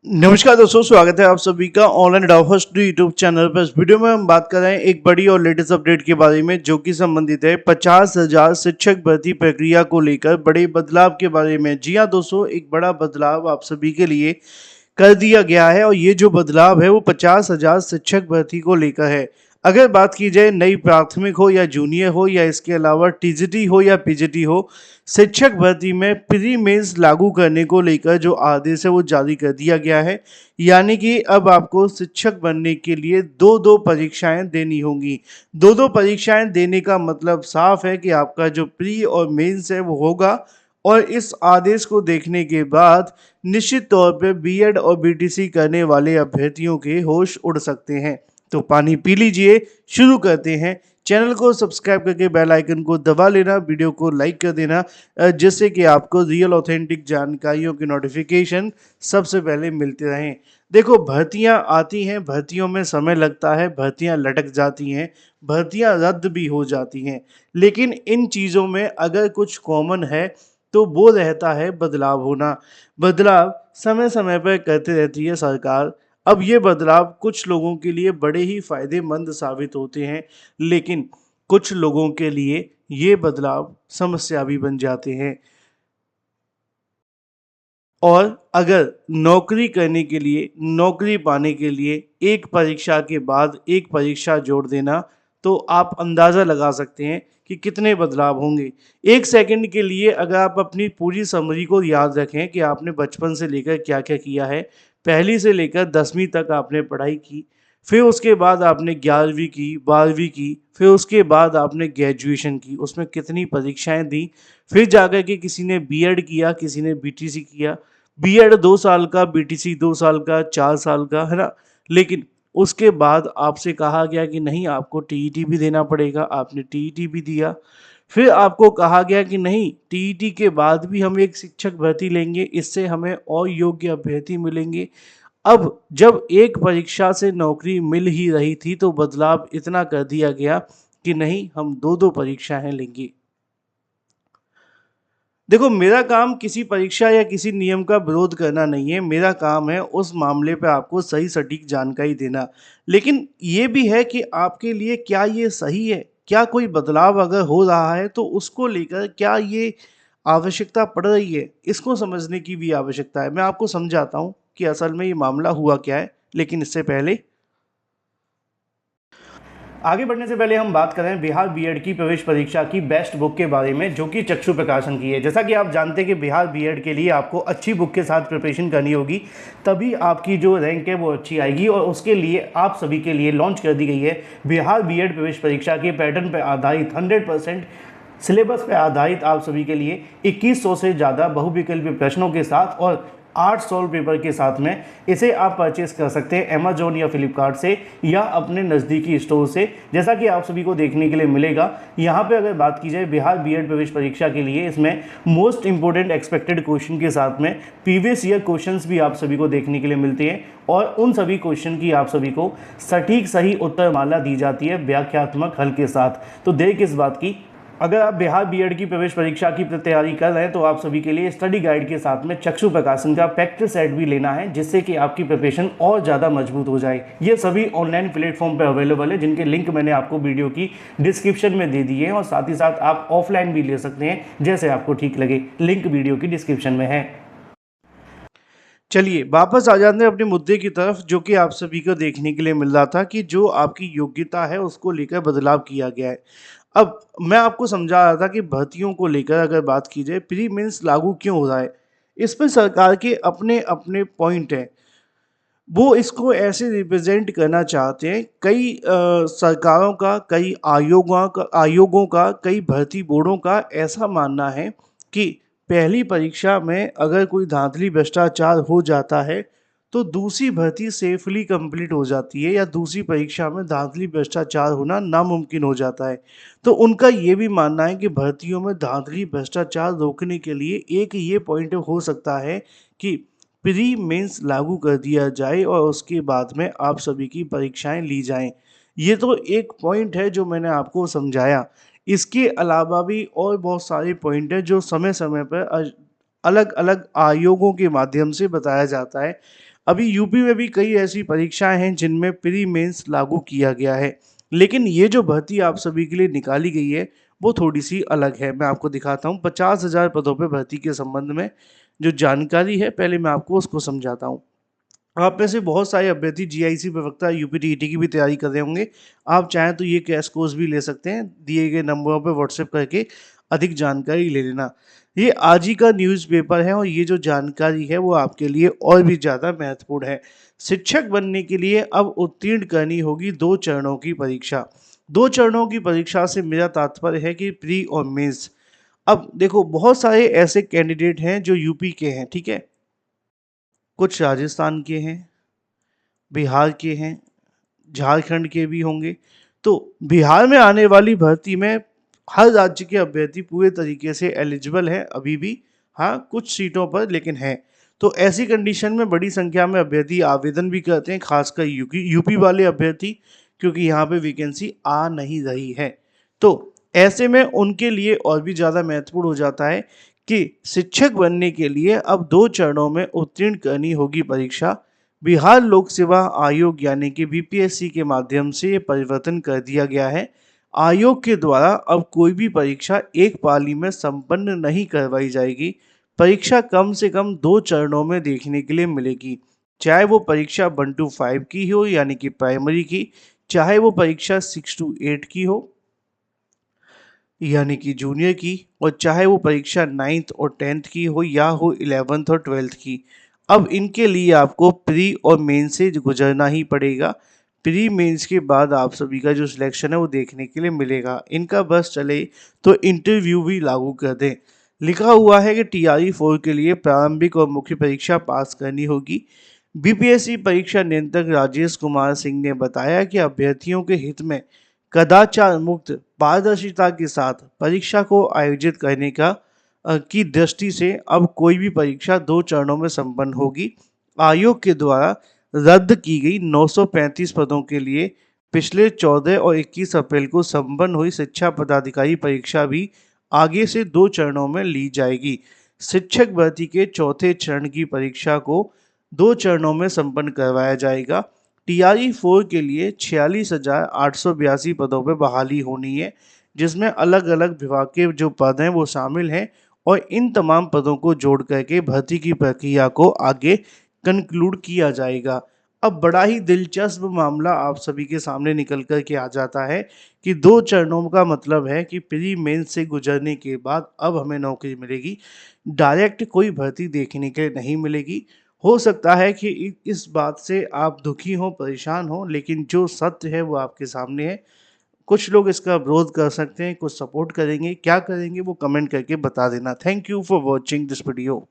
नमस्कार दोस्तों, स्वागत है आप सभी का ऑनलाइन डाउट यूट्यूब चैनल पर। इस वीडियो में हम बात कर रहे हैं एक बड़ी और लेटेस्ट अपडेट के बारे में, जो कि संबंधित है 50,000 शिक्षक भर्ती प्रक्रिया को लेकर बड़े बदलाव के बारे में। जी हाँ दोस्तों, एक बड़ा बदलाव आप सभी के लिए कर दिया गया है और ये जो बदलाव है वो 50,000 शिक्षक भर्ती को लेकर है। अगर बात की जाए नई प्राथमिक हो या जूनियर हो या इसके अलावा टीजीटी हो या पीजीटी हो, शिक्षक भर्ती में प्री मेंस लागू करने को लेकर जो आदेश है वो जारी कर दिया गया है। यानी कि अब आपको शिक्षक बनने के लिए दो दो परीक्षाएं देनी होंगी। दो दो परीक्षाएं देने का मतलब साफ है कि आपका जो प्री और मेंस है वो होगा। और इस आदेश को देखने के बाद निश्चित तौर पर बीएड और बीटीसी करने वाले अभ्यर्थियों के होश उड़ सकते हैं। तो पानी पी लीजिए, शुरू करते हैं। चैनल को सब्सक्राइब करके बेल आइकन को दबा लेना, वीडियो को लाइक कर देना, जिससे कि आपको रियल ऑथेंटिक जानकारियों की नोटिफिकेशन सबसे पहले मिलते रहें। देखो, भर्तियां आती हैं, भर्तियों में समय लगता है, भर्तियां लटक जाती हैं, भर्तियां रद्द भी हो जाती हैं, लेकिन इन चीज़ों में अगर कुछ कॉमन है तो वो रहता है बदलाव होना। बदलाव समय समय पर करते रहती है सरकार। अब ये बदलाव कुछ लोगों के लिए बड़े ही फायदेमंद साबित होते हैं, लेकिन कुछ लोगों के लिए ये बदलाव समस्या भी बन जाते हैं। और अगर नौकरी करने के लिए, नौकरी पाने के लिए एक परीक्षा के बाद एक परीक्षा जोड़ देना, तो आप अंदाज़ा लगा सकते हैं कि कितने बदलाव होंगे। एक सेकंड के लिए अगर आप अपनी पूरी समरी को याद रखें कि आपने बचपन से लेकर क्या-क्या किया है। पहली से लेकर 10वीं तक आपने पढ़ाई की, फिर उसके बाद आपने 11वीं की, 12वीं की, फिर उसके बाद आपने ग्रेजुएशन की, उसमें कितनी परीक्षाएँ दी, फिर जाकर के किसी ने बीएड किया, किसी ने बीटीसी किया। बीएड 2 साल का, बीटीसी 2 साल का, 4 साल का, है ना? लेकिन उसके बाद आपसे कहा गया कि नहीं, आपको टीईटी भी देना पड़ेगा, आपने टीईटी भी दिया। फिर आपको कहा गया कि नहीं, टीईटी के बाद भी हम एक शिक्षक भर्ती लेंगे, इससे हमें और योग्य अभ्यर्थी मिलेंगे। अब जब एक परीक्षा से नौकरी मिल ही रही थी तो बदलाव इतना कर दिया गया कि नहीं, हम 2-2 परीक्षाएँ लेंगे। देखो, मेरा काम किसी परीक्षा या किसी नियम का विरोध करना नहीं है, मेरा काम है उस मामले पे आपको सही सटीक जानकारी देना। लेकिन ये भी है कि आपके लिए क्या ये सही है? क्या कोई बदलाव अगर हो रहा है तो उसको लेकर क्या ये आवश्यकता पड़ रही है? इसको समझने की भी आवश्यकता है। मैं आपको समझाता हूँ कि असल में ये मामला हुआ क्या है, लेकिन इससे पहले आगे बढ़ने से पहले हम बात करें बिहार बीएड की प्रवेश परीक्षा की बेस्ट बुक के बारे में, जो कि चक्षु प्रकाशन की है। जैसा कि आप जानते हैं कि बिहार बीएड के लिए आपको अच्छी बुक के साथ प्रिपरेशन करनी होगी, तभी आपकी जो रैंक है वो अच्छी आएगी। और उसके लिए आप सभी के लिए लॉन्च कर दी गई है बिहार बीएड प्रवेश परीक्षा के पैटर्न पर आधारित 100% सिलेबस पर आधारित आप सभी के लिए 2100 से ज़्यादा बहुविकल्पीय प्रश्नों के साथ और 8 सॉल्व पेपर के साथ में। इसे आप परचेस कर सकते हैं अमेजोन या फ्लिपकार्ट से या अपने नज़दीकी स्टोर से, जैसा कि आप सभी को देखने के लिए मिलेगा। यहाँ पे अगर बात की जाए बिहार बीएड प्रवेश परीक्षा के लिए, इसमें मोस्ट इंपोर्टेंट एक्सपेक्टेड क्वेश्चन के साथ में प्रीवियस ईयर क्वेश्चंस भी आप सभी को देखने के लिए मिलते हैं और उन सभी क्वेश्चन की आप सभी को सटीक सही उत्तरमाला दी जाती है व्याख्यात्मक हल के साथ। तो देर किस बात की, अगर आप बिहार बीएड की प्रवेश परीक्षा की तैयारी कर रहे हैं तो आप सभी के लिए स्टडी गाइड के साथ में चक्षु प्रकाशन का प्रैक्टिस सेट भी लेना है, जिससे कि आपकी प्रिपरेशन और ज़्यादा मजबूत हो जाए। ये सभी ऑनलाइन प्लेटफॉर्म पर अवेलेबल है, जिनके लिंक मैंने आपको वीडियो की डिस्क्रिप्शन में दे दिए हैं और साथ ही साथ आप ऑफलाइन भी ले सकते हैं, जैसे आपको ठीक लगे। लिंक वीडियो की डिस्क्रिप्शन में है। चलिए वापस आ जाते हैं अपने मुद्दे की तरफ, जो कि आप सभी को देखने के लिए मिल रहा था कि जो आपकी योग्यता है उसको लेकर बदलाव किया गया है। अब मैं आपको समझा रहा था कि भर्तियों को लेकर अगर बात की जाए, प्री मेंस लागू क्यों हो रहा है, इस पर सरकार के अपने अपने पॉइंट हैं। वो इसको ऐसे रिप्रेजेंट करना चाहते हैं। कई सरकारों का, कई आयोगों का, कई भर्ती बोर्डों का ऐसा मानना है कि पहली परीक्षा में अगर कोई धांधली भ्रष्टाचार हो जाता है तो दूसरी भर्ती सेफली कंप्लीट हो जाती है, या दूसरी परीक्षा में धांधली भ्रष्टाचार होना नामुमकिन हो जाता है। तो उनका ये भी मानना है कि भर्तियों में धांधली भ्रष्टाचार रोकने के लिए एक ये पॉइंट हो सकता है कि प्री मेंस लागू कर दिया जाए और उसके बाद में आप सभी की परीक्षाएं ली जाएं। ये तो एक पॉइंट है जो मैंने आपको समझाया। इसके अलावा भी और बहुत सारे पॉइंट हैं जो समय समय पर अलग अलग आयोगों के माध्यम से बताया जाता है। अभी यूपी में भी कई ऐसी परीक्षाएं हैं जिनमें प्री मेंस लागू किया गया है, लेकिन ये जो भर्ती आप सभी के लिए निकाली गई है वो थोड़ी सी अलग है। मैं आपको दिखाता हूँ 50,000 पदों पे भर्ती के संबंध में जो जानकारी है, पहले मैं आपको उसको समझाता हूँ। आप में से बहुत सारे अभ्यर्थी जीआईसी प्रवक्ता यूपीटीईटी की भी तैयारी कर रहे होंगे। आप चाहें तो ये क्रैश कोर्स भी ले सकते हैं, दिए गए नंबरों पर व्हाट्सएप करके अधिक जानकारी ले लेना। ये आज ही का न्यूज़पेपर है और ये जो जानकारी है वो आपके लिए और भी ज़्यादा महत्वपूर्ण है। शिक्षक बनने के लिए अब उत्तीर्ण करनी होगी 2 चरणों की परीक्षा। 2 चरणों की परीक्षा से मेरा तात्पर्य है कि प्री और मेंस। अब देखो, बहुत सारे ऐसे कैंडिडेट हैं जो यूपी के हैं, ठीक है? कुछ राजस्थान के हैं, बिहार के हैं, झारखंड के भी होंगे। तो बिहार में आने वाली भर्ती में हर राज्य के अभ्यर्थी पूरे तरीके से एलिजिबल हैं अभी भी, हाँ कुछ सीटों पर लेकिन हैं। तो ऐसी कंडीशन में बड़ी संख्या में अभ्यर्थी आवेदन भी करते हैं, खासकर यूपी वाले अभ्यर्थी, क्योंकि यहाँ पे वैकेंसी आ नहीं रही है। तो ऐसे में उनके लिए और भी ज़्यादा महत्वपूर्ण हो जाता है कि शिक्षक बनने के लिए अब 2 चरणों में उत्तीर्ण करनी होगी परीक्षा। बिहार लोक सेवा आयोग यानी कि बीपीएससी के माध्यम से ये परिवर्तन कर दिया गया है। आयोग के द्वारा अब कोई भी परीक्षा एक पाली में संपन्न नहीं करवाई जाएगी। परीक्षा कम से कम 2 चरणों में देखने के लिए मिलेगी, चाहे वो परीक्षा 1 to 5 की हो यानी कि प्राइमरी की, चाहे वो परीक्षा 6 to 8 की हो यानी कि जूनियर की, और चाहे वो परीक्षा 9th और 10th की हो या हो 11th और 12th की। अब इनके लिए आपको प्री और मेन से गुजरना ही पड़ेगा। प्री मेंस के बाद आप सभी का जो सिलेक्शन है वो देखने के लिए मिलेगा। इनका बस चले तो इंटरव्यू भी लागू कर दें। लिखा हुआ है कि टीआरई 4 के लिए प्रारंभिक और मुख्य परीक्षा पास करनी होगी। बीपीएससी परीक्षा नियंत्रक राजेश कुमार सिंह ने बताया कि अभ्यर्थियों के हित में कदाचार मुक्त पारदर्शिता के साथ परीक्षा को आयोजित करने की दृष्टि से अब कोई भी परीक्षा 2 चरणों में संपन्न होगी। आयोग के द्वारा रद्द की गई 935 पदों के लिए पिछले 14 और 21 अप्रैल को संपन्न हुई शिक्षा पदाधिकारी परीक्षा भी आगे से 2 चरणों में ली जाएगी। शिक्षक भर्ती के चौथे चरण की परीक्षा को 2 चरणों में संपन्न करवाया जाएगा। टीआरई 4 के लिए 46,882 पदों पर बहाली होनी है, जिसमें अलग अलग विभाग के जो पद हैं वो शामिल हैं, और इन तमाम पदों को जोड़ करके भर्ती की प्रक्रिया को आगे कंक्लूड किया जाएगा। अब बड़ा ही दिलचस्प मामला आप सभी के सामने निकल कर के आ जाता है कि 2 चरणों का मतलब है कि प्री मेंस से गुजरने के बाद अब हमें नौकरी मिलेगी, डायरेक्ट कोई भर्ती देखने के लिए नहीं मिलेगी। हो सकता है कि इस बात से आप दुखी हों, परेशान हों, लेकिन जो सत्य है वो आपके सामने है। कुछ लोग इसका विरोध कर सकते हैं, कुछ सपोर्ट करेंगे, क्या करेंगे वो कमेंट करके बता देना। Thank you for watching this video.